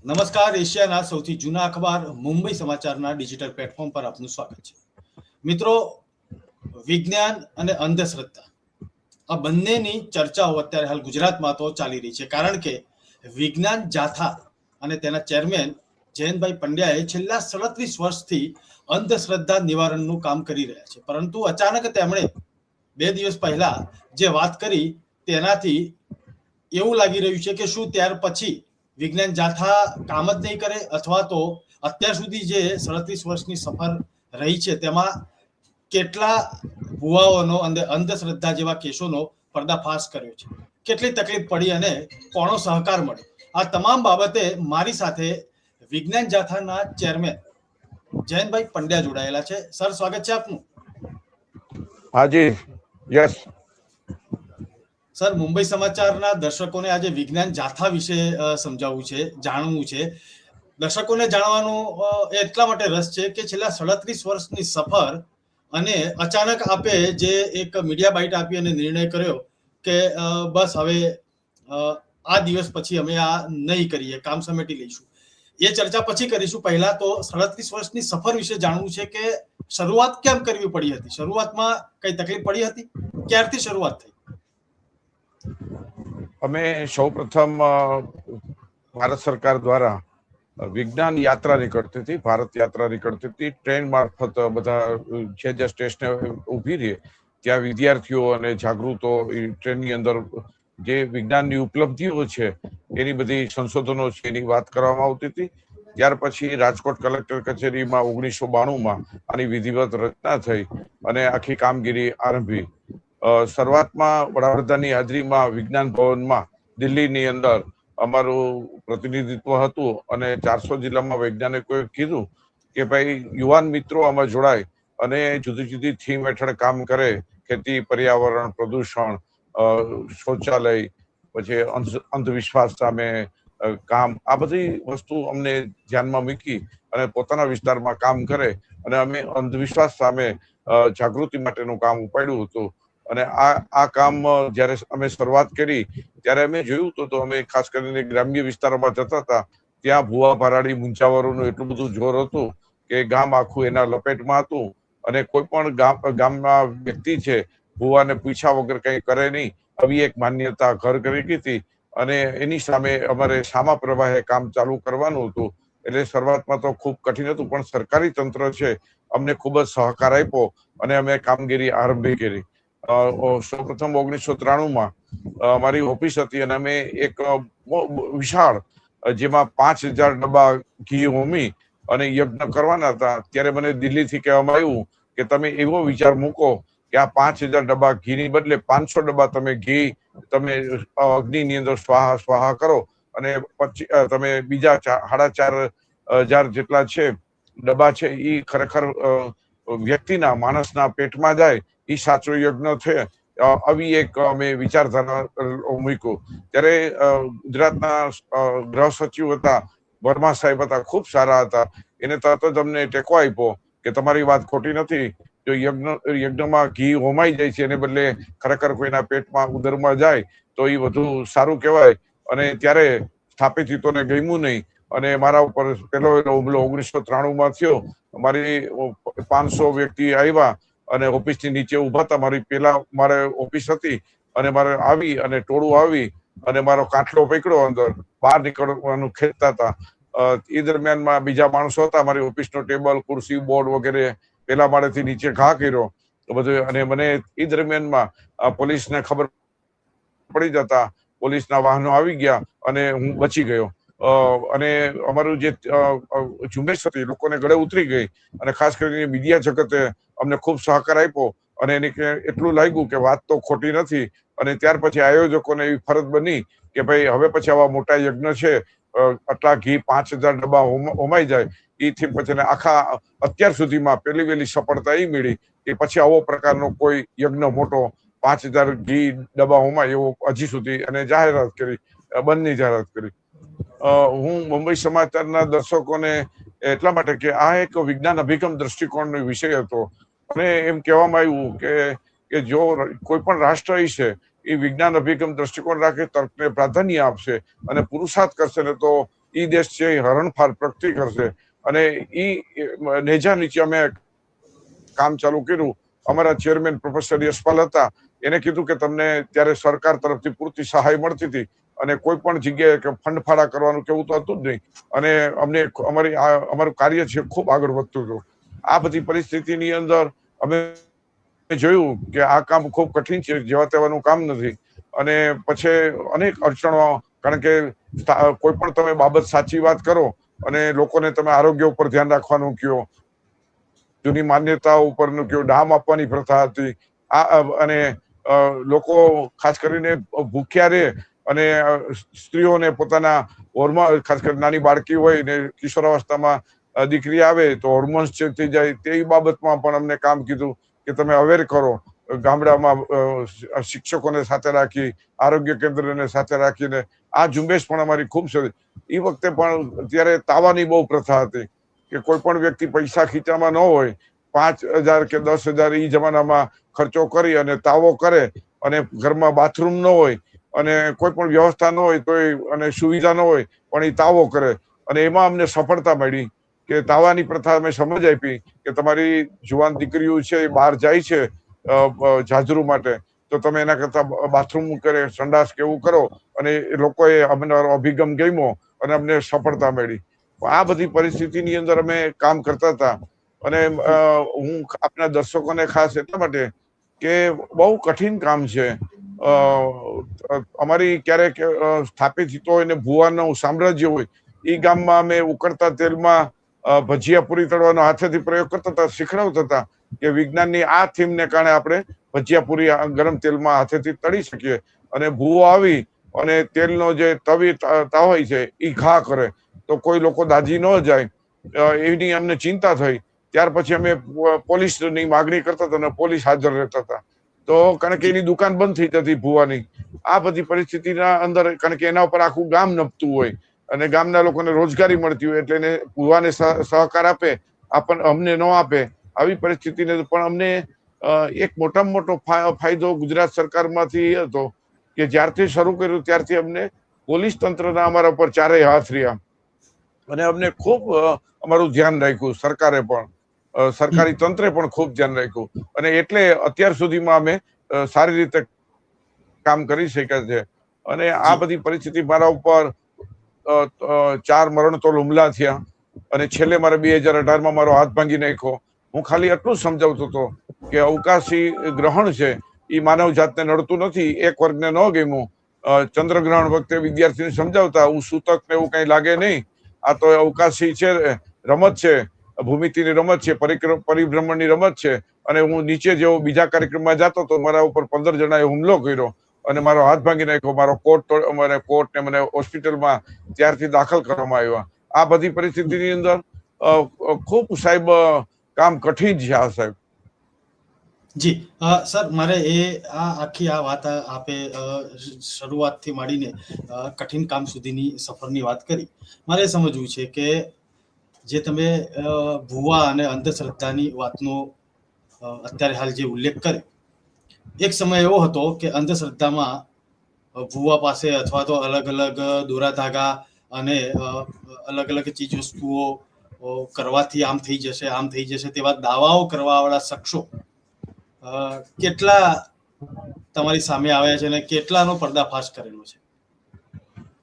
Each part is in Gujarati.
નમસ્કાર, એશિયાના સૌથી જૂના અખબાર મુંબઈ સમાચારના ડિજિટલ પ્લેટફોર્મ પર આપનું સ્વાગત છે. મિત્રો, વિજ્ઞાન અને અંધશ્રદ્ધા આ બંનેની ચર્ચાઓ અત્યારે હાલ ગુજરાતમાં તો ચાલી રહી છે, કારણ કે વિજ્ઞાન જાથા અને તેના ચેરમેન જયંતભાઈ પંડ્યાએ છેલ્લા 37 વર્ષથી અંધશ્રદ્ધા નિવારણનું કામ કરી રહ્યા છે. પરંતુ અચાનક તેમણે 2 દિવસ પહેલા જે વાત કરી તેનાથી એવું લાગી રહ્યું છે કે શું ત્યાર પછી વિજ્ઞાન જાથા કામ જ નહીં કરે, અથવા તો અત્યાર સુધી જે 37 વર્ષની સફર રહી છે તેમાં કેટલા ભુવાઓનો અને અંધશ્રદ્ધા જેવા કેસોનો પર્દાફાશ કર્યો છે, કેટલી તકલીફ પડી અને કોનો સહકાર મળ્યો, આ તમામ બાબતે મારી સાથે વિજ્ઞાન જાથાના ચેરમેન જયંતભાઈ પંડ્યા જોડાયેલા છે. સર, સ્વાગત છે આપનું. હાજી, યસ સર, મુંબઈ સમાચારના દર્શકોને આજે વિજ્ઞાન જાથા વિશે સમજાવવું છે, જાણવું છે. દર્શકોને જાણવાનું એટલા માટે રસ છે કે છેલ્લા 37 વર્ષની સફર અને અચાનક આપે જે એક મીડિયા બાઇટ આપી અને નિર્ણય કર્યો કે બસ હવે આ દિવસ પછી અમે આ નહીં કરીએ, કામ સમેટી લઈશું, એ ચર્ચા પછી કરીશું. પહેલા તો 37 વર્ષની સફર વિશે જાણવું છે કે શરૂઆત કેમ કરવી પડી હતી, શરૂઆતમાં કઈ તકલીફ પડી હતી, ક્યારથી શરૂઆત થઈ? અમે સૌપ્રથમ ભારત સરકાર દ્વારા વિજ્ઞાન યાત્રા નીકળતી હતી, ભારત યાત્રા નીકળતી હતી. ટ્રેન મારફત બધા જે સ્ટેશને ઊભી રહી ત્યાં વિદ્યાર્થીઓ અને જાગૃતો ટ્રેનની અંદર જે વિજ્ઞાનની ઉપલબ્ધિઓ છે એની બધી સંશોધનો છે એની વાત કરવામાં આવતી હતી. ત્યાર પછી રાજકોટ કલેક્ટર કચેરીમાં 1992માં આની વિધિવત રચના થઈ અને આખી કામગીરી આરંભી. શરૂઆતમાં વડાપ્રધાનની હાજરીમાં વિજ્ઞાન ભવનમાં દિલ્હીની અંદર અમારું પ્રતિનિધિત્વ હતું અને 400 જિલ્લામાં વૈજ્ઞાનિકોએ કીધું કે ભાઈ યુવાન મિત્રો આમાં જોડાય અને જુદી જુદી થીમ હેઠળ કામ કરે. ખેતી, પર્યાવરણ, પ્રદૂષણ, શૌચાલય, પછી અંધવિશ્વાસ સામે કામ, આ બધી વસ્તુ અમને ધ્યાનમાં મૂકી અને પોતાના વિસ્તારમાં કામ કરે અને અમે અંધવિશ્વાસ સામે જાગૃતિ માટેનું કામ ઉપાડ્યું હતું. અને આ કામ જ્યારે અમે શરૂઆત કરી ત્યારે અમે જોયું તો અમે ખાસ કરીને ગ્રામ્ય વિસ્તારોમાં જતા હતા, ત્યાં ભુવા ભરાડી મૂંઝાવરોનું એટલું બધું જોર હતું કે ગામ આખું એના લપેટમાં હતું અને કોઈ પણ ગામના વ્યક્તિ છે ભુવાને પૂછ્યા વગર કંઈ કરે નહીં, આવી એક માન્યતા ઘર કરી હતી અને એની સામે અમારે સામા પ્રવાહે કામ ચાલુ કરવાનું હતું. એટલે શરૂઆતમાં તો ખૂબ કઠિન હતું, પણ સરકારી તંત્ર છે અમને ખૂબ જ સહકાર આપ્યો અને અમે કામગીરી આરંભી કરી. સૌપ્રથમ 1993માં અમારી ઓફિસ હતી અને અમે એક વિશાળ જેમાં 5000 ડબ્બા ઘી હોમી અને યજ્ઞ કરવાના હતા. ત્યારે મને દિલ્હીથી કહેવામાં આવ્યું કે તમે એવો વિચાર મૂકો કે આ 5000 ડબ્બા ઘીની બદલે 500 ડબ્બા તમે ઘી તમે અગ્નિની અંદર સ્વાહા કરો અને પછી તમે બીજા 4500 જેટલા છે ડબ્બા છે એ ખરેખર વ્યક્તિના માણસના પેટમાં જાય, એ સાચો યજ્ઞ છે. આવી એક અમે વિચારધારા મૂક્યું. ત્યારે ગુજરાતના ગૃહ સચિવ હતા, વર્મા સાહેબ હતા, ખૂબ સારા હતા. એને તરત જ અમને ટેકો આપ્યો કે તમારી વાત ખોટી નથી. જો યજ્ઞમાં ઘી હોમાઈ જાય છે એને બદલે ખરેખર કોઈના પેટમાં ઉદરમાં જાય તો એ વધુ સારું કહેવાય. અને ત્યારે સ્થાપિત હિતોને ગમ્યું નહીં અને મારા ઉપર પેલો હુમલો 1993માં થયો. અમારી 500 વ્યક્તિ આવ્યા અને ઓફિસની નીચે ઉભા હતા. મારે ઓફિસ હતી અને મારે આવી અને ટોળું આવી અને મારો કાંઠલો પકડ્યો, અંદર બહાર નીકળવાનું ખેંચતા હતા. એ દરમિયાનમાં બીજા માણસો હતા, મારી ઓફિસનો ટેબલ, ખુરશી, બોર્ડ વગેરે પેલા માળેથી નીચે ઘા કર્યો બધું. અને મને એ દરમિયાનમાં પોલીસને ખબર પડી જતા પોલીસના વાહનો આવી ગયા અને હું બચી ગયો. અને અમારું જે ઝુંબેશ હતી લોકોને ગળે ઉતરી ગઈ અને ખાસ કરીને મીડિયા જગતે અમને ખૂબ સહકાર આપ્યો અને એને એટલું લાગ્યું કે વાત તો ખોટી નથી. અને ત્યાર પછી આયોજકોને એવી ફરજ બની કે ભાઈ હવે પછી આવા મોટા યજ્ઞ છે, આટલા ઘી 5000 ડબ્બા હોમાઈ જાય, એથી પછી આખા અત્યાર સુધીમાં પહેલી વહેલી સફળતા એ મળી કે પછી આવો પ્રકારનો કોઈ યજ્ઞ મોટો 5000 ઘી ડબ્બા હોમાય એવો હજી સુધી અને જાહેરાત કરી, બંધની જાહેરાત કરી. હું મુંબઈ સમાચારના દર્શકોને એટલા માટે કે આ એક વિજ્ઞાન અભિગમ દ્રષ્ટિકોણનો વિષય હતો અને એમ કહેવામાં આવ્યું કે જો કોઈ પણ રાષ્ટ્ર છે એ વિજ્ઞાન અભિગમ દ્રષ્ટિકોણ રાખે, તર્કને પ્રાધાન્ય આપશે અને પુરુષાર્થ કરશે ને તો એ દેશ છે એ હરણફાળ પ્રગતિ કરશે. અને એ નેજા નીચે અમે કામ ચાલુ કર્યું. અમારા ચેરમેન પ્રોફેસર યશપાલ હતા, એને કીધું કે તમને ત્યારે સરકાર તરફથી પૂરતી સહાય મળતી હતી અને કોઈ પણ જગ્યાએ કે ફંડ ફાળા કરવાનું કેવું તો હતું જ નહીં. અને અમને અમારું કાર્ય છે ખૂબ આગળ વધતું હતું. આ બધી પરિસ્થિતિની અંદર અમે જોયું કે આ કામ ખૂબ કઠિન છે, જેવા તેવાનું કામ નથી. અને પછી અનેક અડચણો, કારણ કે કોઈ પણ તમે બાબત સાચી વાત કરો અને લોકોને તમે આરોગ્ય ઉપર ધ્યાન રાખવાનું કહો, જૂની માન્યતાઓ ઉપરનું કહો, ડામ આપવાની પ્રથા હતી. અને લોકો ખાસ કરીને ભૂખ્યા રહે અને સ્ત્રીઓને પોતાના હોર્મોન, ખાસ કરીને નાની બાળકી હોય ને કિશોરાવસ્થામાં દીકરી આવે તો હોર્મોન્સ ચેક થઈ જાય, તે બાબતમાં પણ અમને કામ કીધું કે તમે અવેર કરો. ગામડામાં શિક્ષકોને સાથે રાખી, આરોગ્ય કેન્દ્રને સાથે રાખીને આ ઝુંબેશ પણ અમારી ખૂબ સરસ. એ વખતે પણ ત્યારે તાવાની બહુ પ્રથા હતી કે કોઈ પણ વ્યક્તિ પૈસા ખીચામાં ન હોય, 5,000 કે 10,000 એ જમાનામાં ખર્ચો કરી અને તાવો કરે, અને ઘરમાં બાથરૂમ ન હોય અને કોઈ પણ વ્યવસ્થા ન હોય તોય, અને સુવિધા ન હોય પણ એ તાવો કરે. અને એમાં અમને સફળતા મળી કે તાવાની પ્રથા અમે સમજ આપી કે તમારી જુવાન દીકરીઓ છે એ બહાર જાય છે જાજરૂ માટે, તો તમે એના કરતા બાથરૂમ કરે, સંડાસ કેવું કરો. અને એ લોકોએ અમને અભિગમ ગમ્યો અને અમને સફળતા મળી. આ બધી પરિસ્થિતિની અંદર અમે કામ કરતા હતા. અને હું આપના દર્શકોને ખાસ એટલા માટે કે બહુ કઠિન કામ છે. અમારી ક્યારેક સ્થાપિત થતો હોય ને ભુવાનું સામ્રાજ્ય હોય, એ ગામમાં અમે ઉકળતા તેલમાં ભજીયા પૂરી તળવાનો હાથેથી પ્રયોગ કરતા હતા, શીખડાવતા હતા કે વિજ્ઞાનની આ થીમને કારણે આપણે ભજીયા પૂરી ગરમ તેલમાં હાથેથી તળી શકીએ. અને ભૂવો આવી અને તેલનો જે તાવય છે એ ઘા કરે તો કોઈ લોકો દાજી ન જાય, એની અમને ચિંતા થઈ. ત્યાર પછી અમે પોલીસની માગણી કરતા હતા અને પોલીસ હાજર રહેતા હતા. તો કારણ કે એની દુકાન બંધ થઈ જતી ભુવાની. આ બધી પરિસ્થિતિના અંદર, કારણ કે એના ઉપર આખું ગામ નપતું હોય અને ગામના લોકોને રોજગારી મળતી હોય, એટલે એને ભુવાને સહકાર આપે, અમને ન આપે. આવી પરિસ્થિતિને પણ અમને એક મોટામાં મોટો ફાયદો ગુજરાત સરકારમાંથી એ હતો કે જ્યારથી શરૂ કર્યું ત્યારથી અમને પોલીસ તંત્રના અમારા ઉપર ચારેય હાથ રહ્યા અને અમને ખૂબ અમારું ધ્યાન રાખ્યું. સરકારે પણ, સરકારી તંત્રે પણ ખૂબ ધ્યાન રાખ્યું. અને એટલે અત્યાર સુધીમાં અમે સારી રીતે કામ કરી શક્યા છે. અને આ બધી પરિસ્થિતિ મારા ઉપર 4 મરણતોલ હુમલા થયા અને છેલ્લે મારે 2018માં મારો હાથ ભાંગી નાખ્યો. હું ખાલી એટલું સમજાવતો હતો કે અવકાશી ગ્રહણ છે એ માનવ જાતને નડતું નથી. એક વર્ગને ન ગમ્યું. ચંદ્રગ્રહણ વખતે વિદ્યાર્થીને સમજાવતા, હું સૂતક ને એવું કઈ લાગે નહીં, આ તો અવકાશી છે, રમત છે, ભૂમિતિની રમત છે, પરિભ્રમણની રમત છે. અને હું નીચે જેવો બીજા કાર્યક્રમમાં જતો તો મારા ઉપર 15 જણાએ હુમલો કર્યો અને મારો હાથ ભાંગી નાખ્યો. મારો કોર્ટ ને મને હોસ્પિટલમાં ત્યારથી દાખલ કરવામાં આવ્યા. આ બધી પરિસ્થિતિની અંદર ખૂબ સાહેબ કામ કઠિન છે આ સાહેબ. જી સર, મારે આખી વાત આપે શરૂઆતથી માંડીને કઠિન કામ સુધીની સફરની વાત કરી. મારે સમજવું છે કે જે તમે ભુવા અને અંધશ્રદ્ધાની વાતનો અત્યારે હાલ જે ઉલ્લેખ કર્યો, એક સમય એવો હતો કે અંધશ્રદ્ધામાં ભુવા પાસે અથવા તો અલગ અલગ દોરા ધાગા અને અલગ અલગ ચીજ વસ્તુઓ કરવાથી આમ થઈ જશે તેવા દાવાઓ કરવાવાળા શખ્સો કેટલા તમારી સામે આવ્યા છે અને કેટલાનો પર્દાફાશ કરેલો છે?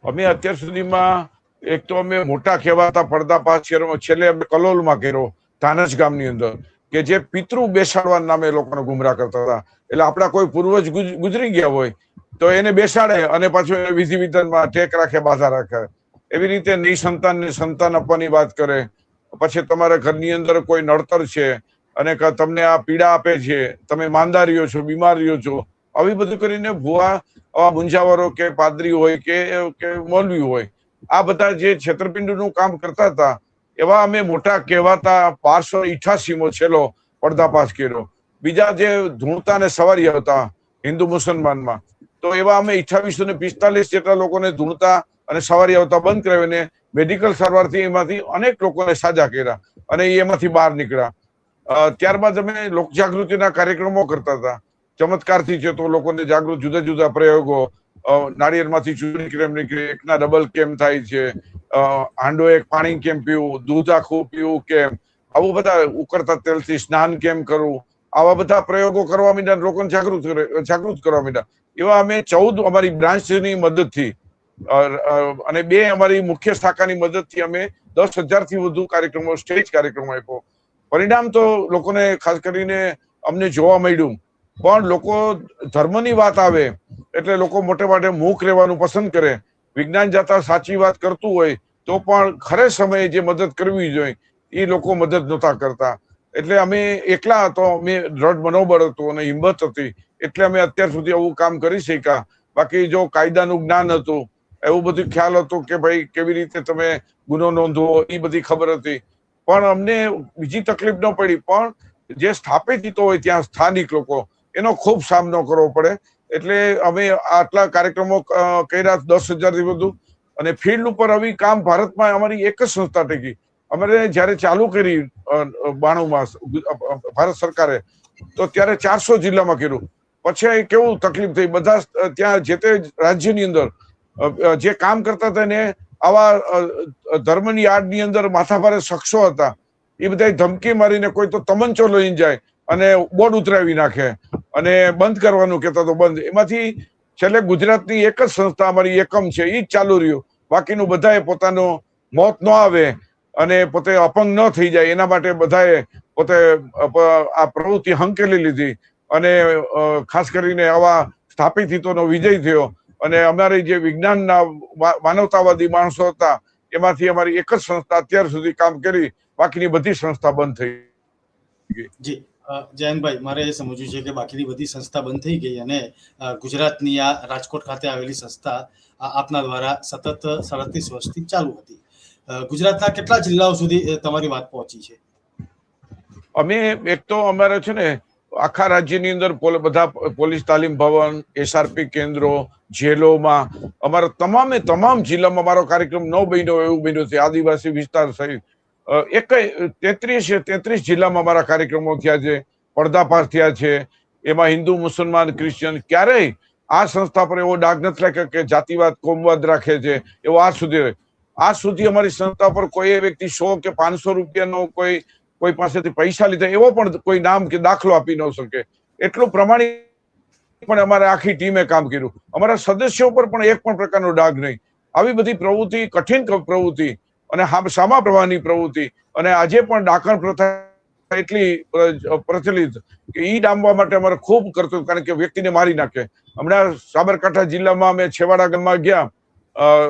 અમે અત્યાર સુધીમાં એક તો અમે મોટા કહેવાતા પર્દાફાશ છેલ્લે અમે કલોલમાં કર્યો, ધાનજ ગામની અંદર, કે જે પિતૃ બેસાડવાના નામે લોકોને ગુમરાહ કરતા હતા. એટલે આપણા કોઈ પૂર્વજ ગુજરી ગયા હોય તો એને બેસાડે અને પાછું એને વિધિ વિધાનમાં ટેક રાખે, બાધા રાખે. એવી રીતે નિસંતાનને સંતાન આપવાની વાત કરે. પછી તમારા ઘરની અંદર કોઈ નડતર છે અને તમને આ પીડા આપે છે, તમે માંદારીઓ છો, બીમારીઓ છો, આવી બધું કરીને ભુવા આવા મુંજાવરો કે પાદરી હોય કે મૌલવી હોય, આ બધા જે છેતરપિંડીનું કામ કરતા હતા, એવા અમે મોટા કહેવાતા 588મો છેલ્લો પર્દાફાશ કર્યો. બીજા જે ધૂણતા ને સવારી હતા હિન્દુ મુસલમાનમાં, તો એવા અમે 2845 જેટલા લોકોને ધૂણતા અને સવારી આવતા બંધ કરાવીને મેડિકલ સારવારથી એમાંથી અનેક લોકોને સાજા કર્યા અને એમાંથી બહાર નીકળ્યા. ત્યારબાદ અમે લોકજાગૃતિના કાર્યક્રમો કરતા હતા. ચમત્કારથી છે તો લોકોને જાગૃત, જુદા જુદા પ્રયોગો, નાળિયેરમાંથી ચૂરી કેમ નીકળે, એકના ડબલ કેમ થાય છે, હાંડો એક પાણી કેમ પીવું, દૂધ આખું પીવું કેમ, આવું બધા ઉકળતા તેલથી સ્નાન કેમ કરવું, આવા બધા પ્રયોગો કરવા માંડ્યા, લોકોને જાગૃત કરવા માંડ્યા. એવા અમે 14 અમારી બ્રાન્ચની મદદથી અને 2 અમારી મુખ્ય શાખાની મદદથી અમે 10,000 થી વધુ કાર્યક્રમો, સ્ટેજ કાર્યક્રમો આપ્યો. પરિણામ તો લોકોને ખાસ કરીને અમને જોવા મળ્યું. પણ લોકો ધર્મની વાત આવે એટલે લોકો મોટે ભાગે મૂક રહેવાનું પસંદ કરે. વિજ્ઞાન જાતા સાચી વાત કરતું હોય તો પણ ખરે સમયે જે મદદ કરવી જોઈએ એ લોકો મદદ નહોતા કરતા. એટલે અમે એકલા હતો, અમે દ્રઢ મનોબળ હતું અને હિંમત હતી એટલે અમે અત્યાર સુધી આવું કામ કરી શક્યા. બાકી જો કાયદાનું જ્ઞાન હતું, એવું બધું ખ્યાલ હતો કે ભાઈ કેવી રીતે તમે ગુનો નોંધવો, એ બધી ખબર હતી, પણ અમને બીજી તકલીફ ન પડી. પણ જે સ્થાપિત હોય ત્યાં સ્થાનિક લોકો, એનો ખૂબ સામનો કરવો પડે. એટલે અમે આટલા કાર્યક્રમો કર્યા, 10,000 થી વધુ. અને ફિલ્ડ ઉપર આવી કામ ભારતમાં અમારી એક જ સંસ્થા ટકી. અમારે જયારે ચાલુ કરી 92માં ભારત સરકારે, તો ત્યારે 400 જિલ્લામાં કર્યું. પછી કેવું તકલીફ થઈ, બધા ત્યાં જે તે રાજ્યની અંદર જે કામ કરતા હતા ને આવા ધર્મની આડની અંદર માથાભારે શખ્સો હતા, એ બધા ધમકી મારીને કોઈ તો તમંચો લઈને જાય અને બોર્ડ ઉતરાવી નાખે અને બંધ કરવાનું કહેતા તો બંધ. એમાંથી છેલ્લે ગુજરાતની એક જ સંસ્થા અમારી એકમ છે, એ જ ચાલુ રહ્યું. બાકીનું બધાએ પોતાનું મોત ન આવે અને પોતે અપંગ ન થઈ જાય એના માટે બધાએ પોતે આ પ્રવૃત્તિ હંકેલી લીધી. અને ખાસ કરીને આવા સ્થાપિત હિતોનો વિજય થયો. અને અમારી જે વિજ્ઞાનના માનવતાવાદી માણસો હતા એમાંથી અમારી એક જ સંસ્થા અત્યાર સુધી કામ કરી, બાકીની બધી સંસ્થા બંધ થઈ ગઈ. જી જયંતભાઈ, મારે એ સમજવું છે કે બાકીની બધી સંસ્થા બંધ થઈ ગઈ અને ગુજરાતની આ રાજકોટ ખાતે આવેલી સંસ્થા આપના દ્વારા સતત 37 વર્ષથી ચાલુ હતી. ગુજરાતના કેટલા જિલ્લાઓ સુધી તમારી વાત પહોંચી છે? અમે એક તો અમારે છે ને આખા રાજ્યની અંદર બધા પોલીસ તાલીમ ભવન, SRP કેન્દ્રો, જેલોમાં અમારા તમામ જિલ્લામાં મારો કાર્યક્રમ ન બન્યો એવું બન્યું છે. આદિવાસી વિસ્તાર સહિત 33 જિલ્લામાં મારા કાર્યક્રમો થયા છે, પડદાફાશ થયા છે. એમાં હિન્દુ, મુસલમાન, ક્રિશ્ચિયન ક્યારેય આ સંસ્થા પર એવો ડાઘ નથી રાખ્યો કે જાતિવાદ, કોમવાદ રાખે છે, એવો આજ સુધી અમારી સંસ્થા પર કોઈ વ્યક્તિ 100 કે 500 રૂપિયાનો કોઈ પાસેથી પૈસા લીધા એવો પણ કોઈ નામ કે દાખલો આપી ન શકે. એટલું પ્રમાણિક પણ અમારે આખી ટીમે કામ કર્યું. અમારા સદસ્યો પર પણ એક પણ પ્રકારનો ડાઘ નહીં. આવી બધી પ્રવૃત્તિ, કઠિન પ્રવૃત્તિ અને સામા પ્રવાહની પ્રવૃત્તિ, અને આજે પણ ડાકણ પ્રથા એટલી પ્રચલિત કે ઈ ડામવા માટે અમારે ખૂબ કરતું, કારણ કે વ્યક્તિને મારી નાખે. હમણાં સાબરકાંઠા જિલ્લામાં અમે છેવાડા ગામમાં ગયા,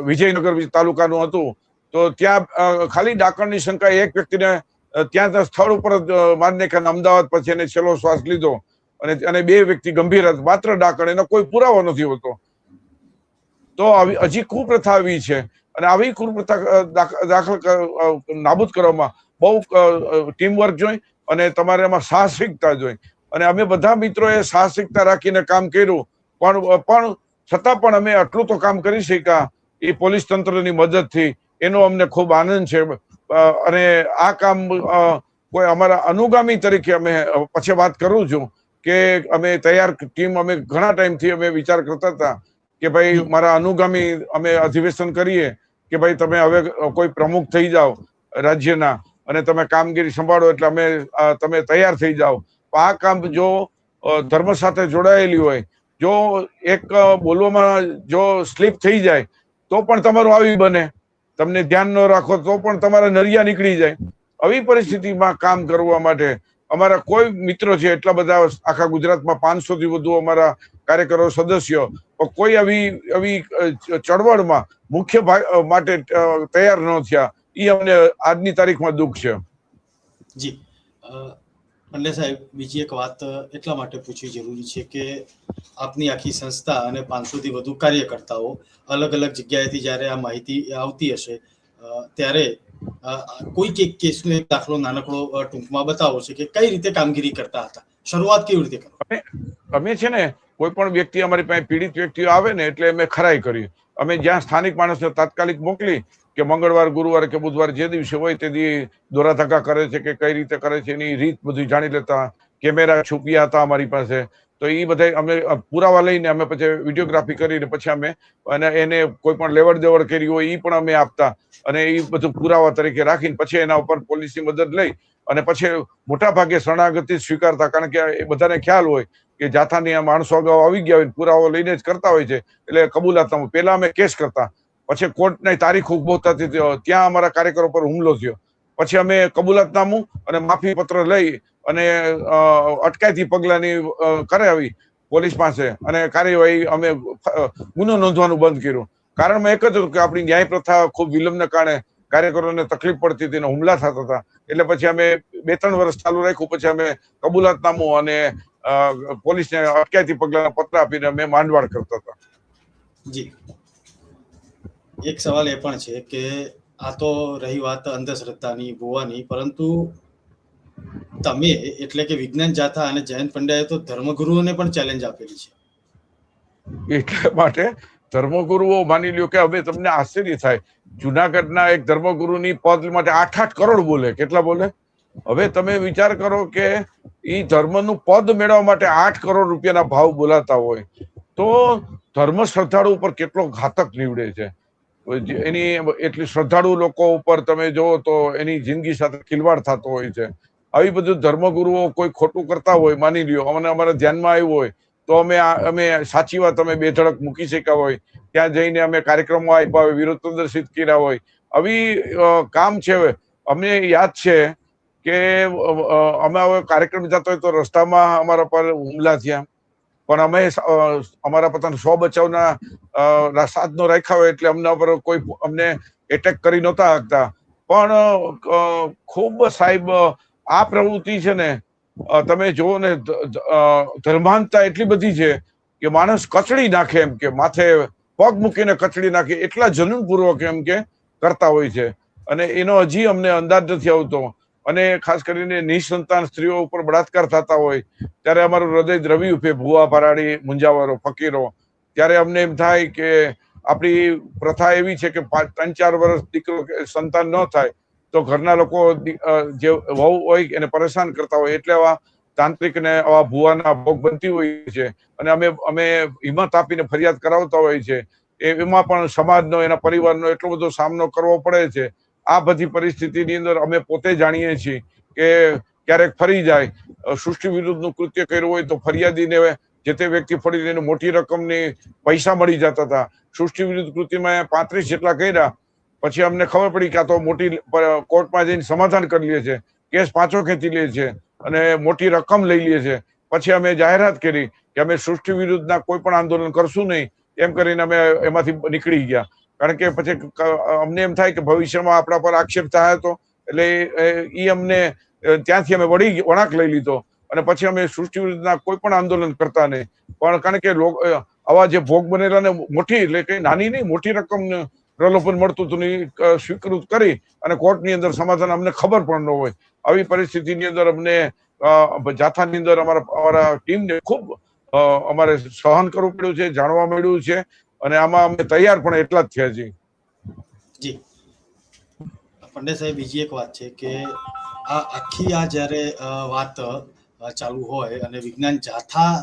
વિજયનગર તાલુકાનું હતું, તો ત્યાં ખાલી ડાકણની શંકા એક વ્યક્તિને ત્યાં સ્થળ ઉપર મારી નાખ્યા. અમદાવાદ પછી એને છેલ્લો શ્વાસ લીધો અને 2 વ્યક્તિ ગંભીર હતા, માત્ર ડાકણ, એનો કોઈ પુરાવો નથી હોતો. તો હજી કુપ્રથા આવી છે અને આવી કુપ્રથા નાબૂદ કરવામાં બહુ ટીમવર્ક જોઈ અને તમારે એમાં સાહસિકતા જોઈ. અને અમે બધા મિત્રોએ સાહસિકતા રાખીને કામ કર્યું. પણ છતાં પણ અમે આટલું તો કામ કરી શક્યા એ પોલીસ તંત્રની મદદથી. એનો અમને ખૂબ આનંદ છે. અને આ કામ કોઈ અમારા અનુગામી તરીકે અમે પછી વાત કરું છું કે અમે તૈયાર ટીમ, અમે ઘણા ટાઈમથી અમે વિચાર કરતા હતા કે ભાઈ મારા અનુગામી અમે અધિવેશન કરીએ કે ભાઈ તમે હવે કોઈ પ્રમુખ થઈ જાઓ રાજ્યના અને તમે કામગીરી સંભાળો, એટલે તમે તૈયાર થઈ જાઓ. આ કામ જો ધર્મ સાથે જોડાયેલી હોય, જો એક બોલવામાં જો સ્લીપ થઈ જાય તો પણ તમારું આવી બને, તમને ધ્યાન ન રાખો તો પણ તમારા નરિયા નીકળી જાય. આવી પરિસ્થિતિમાં કામ કરવા માટે અમારા કોઈ મિત્રો છે, એટલા બધા આખા ગુજરાતમાં 500 થી વધુ અમારા કાર્યકરો, સદસ્યો, કોઈ આવી ચળવળમાં મુખ્ય માટે તૈયાર ન થયા. એ અમને આજની તારીખમાં દુઃખ છે. જી પંડ્યા સાહેબ, બીજી એક વાત એટલા માટે પૂછવી જરૂરી છે કે આપની આખી સંસ્થા અને 500 થી વધુ કાર્યકર્તાઓ અલગ અલગ જગ્યાએથી જ્યારે આ માહિતી આવતી હશે ત્યારે કોઈ એક કેસનો એક દાખલો નાનકડો ટૂંકમાં બતાવો છે કે કઈ રીતે કામગીરી કરતા હતા, શરૂઆત કેવી રીતે કરો? અમે છે ને કોઈ પણ વ્યક્તિ અમારી પાસે પીડિત વ્યક્તિઓ આવે ને એટલે અમે ખરાઈ કરી. અમે જ્યાં સ્થાનિક માણસને તાત્કાલિક મોકલી કે મંગળવાર, ગુરુવાર કે બુધવાર જે દિવસે હોય તે દી દોરા ધક્કા કરે છે કે કઈ રીતે કરે છે એની રીત બધી જાણી લેતા. કેમેરા છુપ્યા હતા અમારી પાસે. તો એ બધા અમે પુરાવા લઈને અમે પછી વિડીયોગ્રાફી કરીને પછી અમે અને એને કોઈ પણ લેવડ દેવડ કરી હોય એ પણ અમે આપતા અને એ બધું પુરાવા તરીકે રાખીને પછી એના ઉપર પોલીસની મદદ લઈ અને પછી મોટા ભાગે શરણાગતિ સ્વીકારતા, કારણ કે એ બધાને ખ્યાલ હોય કે જાથાની આ માણસો અગાઉ આવી ગયા હોય, પુરાવો લઈને જ કરતા હોય છે, એટલે કબૂલાતનામું પહેલા અમે કેસ કરતા, પછી કોર્ટની તારીખ ઉભો થતી, ત્યાં અમારા કાર્યકરો પર હુમલો થયો, પછી અમે કબૂલાતનામું અને માફી પત્ર લઈ અને અટકાયતી પગલાની કરાવી પોલીસ પાસે અને કાર્યવાહી અમે ગુનો નોંધવાનું બંધ કર્યું. કારણમાં એક જ હતું કે આપણી ન્યાય પ્રથા ખૂબ વિલંબને કારણે કાર્યકરોને તકલીફ પડતી હતી અને હુમલા થતા હતા, એટલે પછી અમે 2-3 વર્ષ ચાલુ રાખ્યું. પછી અમે કબૂલાતનામું અને પોલીસને અટકાયતી પગલાના પત્ર આપીને અમે માંડવાળ કરતા હતા. જી, એક સવાલ એ પણ છે કે આ તો રહી વાત અંધશ્રદ્ધાની, ભુવાની, પરંતુ તમે એટલે કે વિજ્ઞાન જાથા અને જયંત પંડ્યાએ તો ધર્મગુરુઓને પણ ચેલેન્જ આપેલી છે. એટલા માટે ધર્મગુરુઓ માની લ્યો કે હવે તમને આશ્ચર્ય થાય, જુનાગઢના એક ધર્મગુરુની પદ માટે 8-8 કરોડ બોલે. કેટલા બોલે? હવે તમે વિચાર કરો કે ઈ ધર્મનું પદ મેળવવા માટે 8 કરોડ રૂપિયાના ભાવ બોલાતા હોય તો ધર્મ શ્રદ્ધાળુ ઉપર કેટલો ઘાતક નીવડે છે. એની એટલી શ્રદ્ધાળુ લોકો ઉપર તમે જુઓ તો એની જિંદગી સાથે ખિલવાડ થતો હોય છે. આવી બધું ધર્મગુરુઓ કોઈ ખોટું કરતા હોય, માની લ્યો અને અમારા ધ્યાનમાં આવ્યું હોય તો અમે સાચી વાત અમે બે ધડક મૂકી શક્યા હોય, ત્યાં જઈને અમે કાર્યક્રમો આપ્યા હોય, વિરોધ પ્રદર્શિત કર્યા હોય. આવી કામ છે. અમને યાદ છે કે અમે હવે કાર્યક્રમ જતો હોય તો રસ્તામાં અમારા પર હુમલા થયા, પણ અમે અમારા પોતાના સ્વ બચાવના સાધનો રાખ્યા હોય એટલે અમના પર કોઈ અમને એટેક કરી નહોતા શકતા. પણ ખૂબ સાહેબ આ પ્રવૃત્તિ છે ને, તમે જુઓ ને, ધર્માંતતા એટલી બધી છે કે માણસ કચડી નાખે, એમ કે માથે પગ મૂકીને કચડી નાખે, એટલા જનૂનપૂર્વક એમ કે કરતા હોય છે. અને એનો હજી અમને અંદાજ નથી આવતો. અને ખાસ કરીને નિસંતાન સ્ત્રીઓ ઉપર બળાત્કાર થતા હોય ત્યારે અમારું હૃદય દ્રવી ઉઠે. ભુવા, ભરાડી, મુંજાવરો, ફકીરો, ત્યારે અમને એમ થાય કે આપણી પ્રથા એવી છે કે 3-4 વર્ષ દીકરો સંતાન ન થાય તો ઘરના લોકો જે વહુ હોય એને પરેશાન કરતા હોય, એટલે આવા તાંત્રિક ને આવા ભુવાના ભોગ બનતી હોય છે અને અમે હિંમત આપીને ફરિયાદ કરાવતા હોય છે. એમાં પણ સમાજનો, એના પરિવારનો એટલો બધો સામનો કરવો પડે છે. આ બધી પરિસ્થિતિની અંદર અમે પોતે જાણીએ છીએ કે ક્યારેક ફરી જાય, સૃષ્ટિ વિરુદ્ધનું કૃત્ય કર્યું હોય તો ફરિયાદીને જે તે વ્યક્તિ ફરી એને મોટી રકમની પૈસા મળી જતા હતા. સૃષ્ટિ વિરુદ્ધ કૃત્યમાં 35 જેટલા કર્યા, પછી અમને ખબર પડી કે આ તો મોટી કોર્ટમાં જઈને સમાધાન કરી લે છે, કેસ પાછો ખેંચી લે છે અને મોટી રકમ લઈ લે છે. પછી અમે જાહેરાત કરી કે અમે સૃષ્ટિ વિરુદ્ધના કોઈ પણ આંદોલન કરશું નહીં, એમ કરીને અમે એમાંથી નીકળી ગયા. કારણ કે પછી અમને એમ થાય કે ભવિષ્યમાં આપણા પર આક્ષેપ થાય તો, એટલે એ અમને ત્યાંથી અમે વળાંક લઈ લીધો અને પછી અમે સૃષ્ટિ વિરુદ્ધના કોઈ પણ આંદોલન કરતા નહીં. પણ કારણ કે આવા જે ભોગ બનેલા ને મોટી, એટલે કઈ નાની નહીં, મોટી રકમ પ્રલોભન મળતું હતું સ્વીકૃત કરી અને કોર્ટની અંદર સમાધાન અમને ખબર પણ ન હોય. આવી પરિસ્થિતિની અંદર અમને જાથાની અંદર અમારા ટીમને ખૂબ અમારે સહન કરવું પડ્યું છે, જાણવા મળ્યું છે અને આમાં અમે તૈયાર પણ એટલા જ થયા છીએ. જી પંડ્યા સાહેબ, બીજી એક વાત છે કે આ આખી જ્યારે વાત ચાલુ હોય અને વિજ્ઞાન જાથા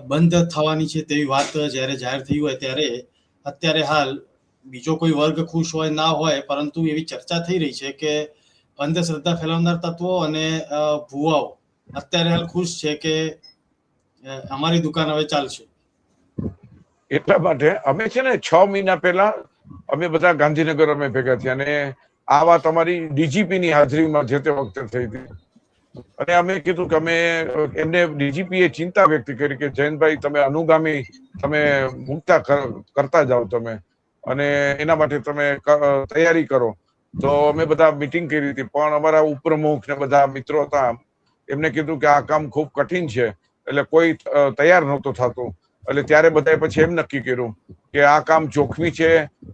બંધ થવાની છે તેવી વાત જ્યારે જાહેર થઈ હોય ત્યારે અત્યારે હાલ બીજો કોઈ વર્ગ ખુશ હોય ના હોય, પરંતુ એવી ચર્ચા થઈ રહી છે કે અંધશ્રદ્ધા ફેલાવનાર તત્વો અને ભુવાઓ અત્યારે હાલ ખુશ છે કે અમારી દુકાન હવે ચાલશે. એટલા માટે અમે છે ને 6 મહિના પહેલા અમે બધા ગાંધીનગર અમે ભેગા થયા અને આ વાત અમારી ડીજીપી ની હાજરીમાં જે તે વખતે થઈ હતી અને અમે કીધું કે અમે એમને ડીજીપી એ ચિંતા વ્યક્ત કરી કે જયંતભાઈ તમે અનુગામી તમે મુક્તા કરતા જાઓ તમે, અને એના માટે તમે તૈયારી કરો. તો અમે બધા મીટિંગ કરી હતી, પણ અમારા ઉપપ્રમુખ ને બધા મિત્રો હતા, એમને કીધું કે આ કામ ખૂબ કઠિન છે, એટલે કોઈ તૈયાર નહોતું થતું. એટલે ત્યારે બધાએ પછી એમ નક્કી કર્યું કે આ કામ જોખમી છે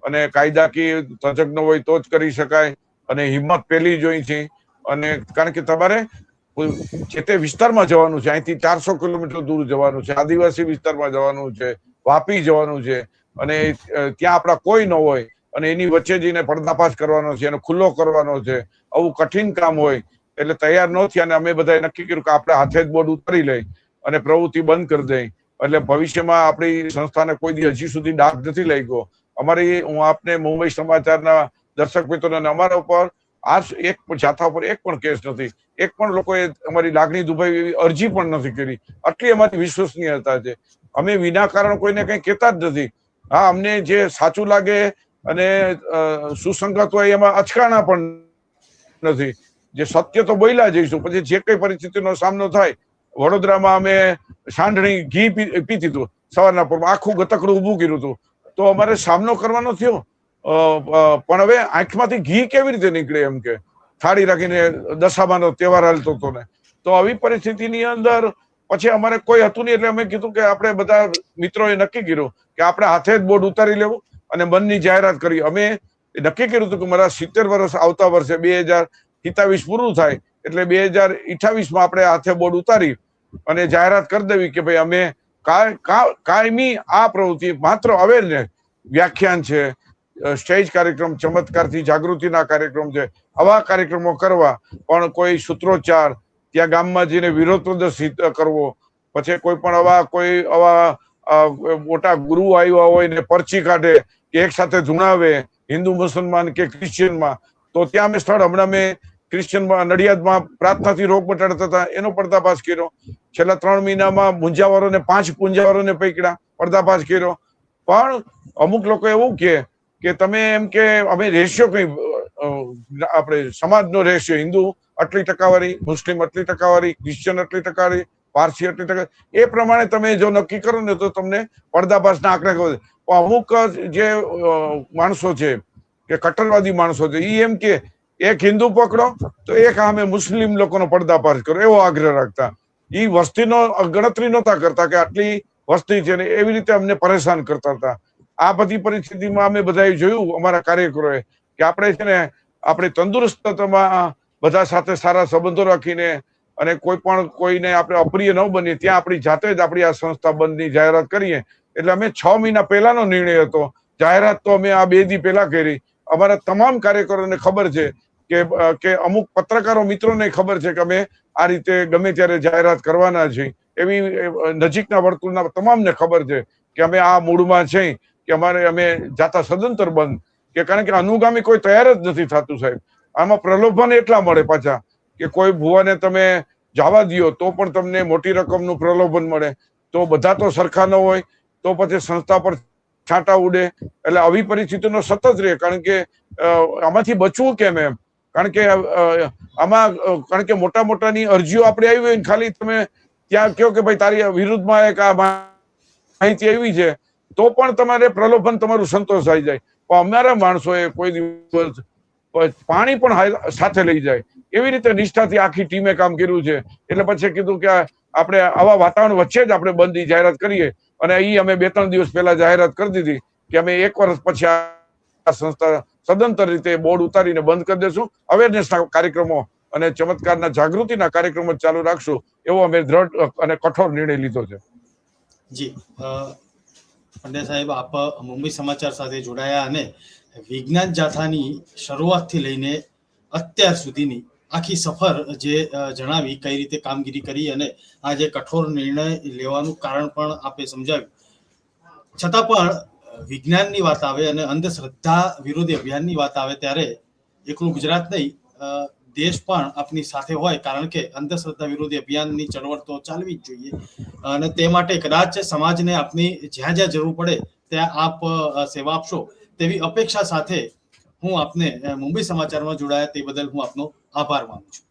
અને કાયદાકીય તજજ્ઞ હોય તો જ કરી શકાય અને હિંમત પેલી જોઈ છે. અને કારણ કે તમારે જે તે વિસ્તારમાં જવાનું છે, અહીંથી 400 કિલોમીટર દૂર જવાનું છે, આદિવાસી વિસ્તારમાં જવાનું છે, વાપી જવાનું છે અને ત્યાં આપણા કોઈ ન હોય અને એની વચ્ચે જઈને પર્દાફાશ કરવાનો છે, એનો ખુલ્લો કરવાનો છે. આવું કઠિન કામ હોય એટલે તૈયાર ન થયા અને અમે બધાએ નક્કી કર્યું કે આપણે હાથે જ બોર્ડ ઉતારી લઈ અને પ્રવૃત્તિ બંધ કરી દઈ એટલે ભવિષ્યમાં આપણી સંસ્થાને કોઈ દી હજી સુધી ડાઘ નથી લાગ્યો. હું આપને મુંબઈ સમાચારના દર્શક મિત્રોને અમારા ઉપર એક જાથા ઉપર એક પણ કેસ નથી, એક પણ લોકોએ અમારી લાગણી દુભાવી એવી અરજી પણ નથી કરી. આટલી અમારી વિશ્વસનીયતા છે. અમે વિના કારણ કોઈને કંઈ કહેતા જ નથી. હા, અમને જે સાચું લાગે અને સુસંગત હોય એમાં અચકાણા પણ નથી. જે સત્ય તો બોલ્યા જઈશું, પછી જે કઈ પરિસ્થિતિનો સામનો થાય. વડોદરામાં અમે સાંઢણી ઘી પીતી હતું સવારના પૂરમાં, આખું ગતકડું ઊભું કર્યું હતું, તો અમારે સામનો કરવાનો થયો. પણ હવે આંખમાંથી ઘી કેવી રીતે નીકળે એમ કે થાળી રાખીને દશામાનો તહેવાર હાલતો હતો ને. તો આવી પરિસ્થિતિની અંદર પછી અમારે કોઈ હતું નહીં એટલે અમે કીધું કે આપણે બધા મિત્રોએ નક્કી કર્યું કે આપણે હાથે જ બોર્ડ ઉતારી લેવું અને બંધની જાહેરાત કરી. અમે નક્કી કર્યું હતું કે મારા 70 વર્ષ આવતા વર્ષે 2027 પૂરું થાય એટલે 2028માં આપણે હાથે બોર્ડ ઉતારી અને જાહેરાત કરી દેવી કે ભાઈ અમે કાયમી આ પ્રવૃત્તિ માત્ર અવેરનેસ વ્યાખ્યાન છે, સ્ટેજ કાર્યક્રમ, ચમત્કારથી જાગૃતિના કાર્યક્રમ છે, આવા કાર્યક્રમો કરવા. પણ કોઈ સૂત્રોચ્ચાર, ત્યાં ગામમાં જઈને વિરોધ પ્રદર્શિત કરવો, પછી કોઈ પણ આવા મોટા ગુરુ આવ્યા હોય ને પરચી કાઢે કે એક સાથે ધૂણાવે હિન્દુ મુસલમાન કે ક્રિશ્ચિયનમાં, તો ત્યાં અમે સ્થળ હમણાં મેં ક્રિશ્ચિયનમાં નડિયાદમાં પ્રાર્થનાથી રોગ મટાડતા હતા એનો પર્દાફાશ કર્યો. છેલ્લા 3 મહિનામાં મુંજાવારોને 5 પૂંજાવારોને પકડ્યા, પર્દાફાશ કર્યો. પણ અમુક લોકો એવું કે તમે એમ કે અમે રેશિયો કઈ આપણે સમાજનો રેશિયો, હિન્દુ આટલી ટકાવારી, મુસ્લિમ આટલી ટકાવારી, ક્રિશ્ચિયન આટલી ટકાવારી, પારસી આટલી ટકાવારી, એ પ્રમાણે તમે જો નક્કી કરો ને તો તમને પર્દાફાશના આંકડા ખબર. અમુક જે માણસો છે કે કટ્ટરવાદી માણસો છે એ એમ કે એક હિન્દુ પકડો તો એક સામે મુસ્લિમ લોકોનો પર્દાફાશ કરો એવો આગ્રહ રાખતા. એ વસ્તીનો ગણતરી નહોતા કરતા કે આટલી વસ્તી છે ને એવી રીતે અમને પરેશાન કરતા હતા. આ બધી પરિસ્થિતિમાં અમે બધાએ જોયું, અમારા કાર્યકરોએ, કે આપણે છે ને આપણે તંદુરસ્તમાં બધા સાથે સારા સંબંધો રાખીને અને કોઈને આપણે અપ્રિય ન બનીએ ત્યાં આપણી જાતે જ આપણી આ સંસ્થા બંધની જાહેરાત કરીએ. એટલે અમે 6 મહિના પહેલાનો નિર્ણય હતો. જાહેરાત તો અમે આ 2 દી પહેલા કરી. અમારા તમામ કાર્યકરોને ખબર છે કે અમુક પત્રકારો મિત્રોને ખબર છે કે અમે આ રીતે ગમે ત્યારે જાહેરાત કરવાના છીએ. એવી નજીકના વર્તુળના તમામને ખબર છે કે અમે આ મૂડમાં છીએ કે અમે જાતા સદંતર બંધ, કે કારણ કે અનુગામી કોઈ તૈયાર જ નથી થતું સાહેબ. આમાં પ્રલોભન એટલા મળે પાછા કે કોઈ ભુવાને તમે જવા દો તો પણ તમને મોટી રકમનું પ્રલોભન મળે. તો બધા તો સરખા ન હોય તો પછી સંસ્થા પર છાંટા ઉડે. એટલે આવી પરિસ્થિતિનો સતત રહે. કારણ કે આમાંથી બચવું કેમ એમ, કારણ કે મોટા મોટાની અરજીઓ આપણે આવી હોય ને ખાલી તમે ત્યાં કહો કે ભાઈ તારી વિરુદ્ધમાં એક આ માહિતી આવી છે તો પણ તમારે પ્રલોભન તમારું સંતોષ આવી જાય. પણ અમારા માણસોએ કોઈ દિવસ પાણી પણ સાથે લઈ જાય એવી રીતે નિષ્ઠાથી આખી ટીમે કામ કર્યું છે. એટલે પછી કીધું કે આપણે આવા વાતાવરણ વચ્ચે જ આપણે બંધની જાહેરાત કરીએ. અને એ અમે 2-3 દિવસ પહેલા જાહેરાત કરી દીધી કે અમે 1 વર્ષ પછી આ સંસ્થા સદંતર રીતે બોર્ડ ઉતારીને બંધ કરી દેશું. અવેરનેસના કાર્યક્રમો અને ચમત્કારના જાગૃતિના કાર્યક્રમો ચાલુ રાખશું એવો અમે દ્રઢ અને કઠોર નિર્ણય લીધો છે. જી પંડ્યા સાહેબ, આપ મુંબઈ સમાચાર સાથે જોડાયા અને વિજ્ઞાન જાથાની શરૂઆતથી લઈને અત્યાર સુધીની આખી સફર જે જણાવી, કઈ રીતે કામગીરી કરી અને આ જે કઠોર નિર્ણય લેવાનું કારણ પણ આપે સમજાવ્યું. છતાં પણ વિજ્ઞાનની વાત આવે અને અંધશ્રદ્ધા વિરોધી અભિયાનની વાત આવે ત્યારે એકલું ગુજરાત નહીં, દેશ પણ આપની સાથે હોય. કારણ કે અંધશ્રદ્ધા વિરોધી અભિયાનની ચળવળ તો ચાલવી જ જોઈએ અને તે માટે કદાચ સમાજને આપની જ્યાં જ્યાં જરૂર પડે ત્યાં આપ સેવા આપશો તેવી અપેક્ષા સાથે હું આપને મુંબઈ સમાચારમાં જોડાયા તે બદલ હું આપનો આભાર માનું છું.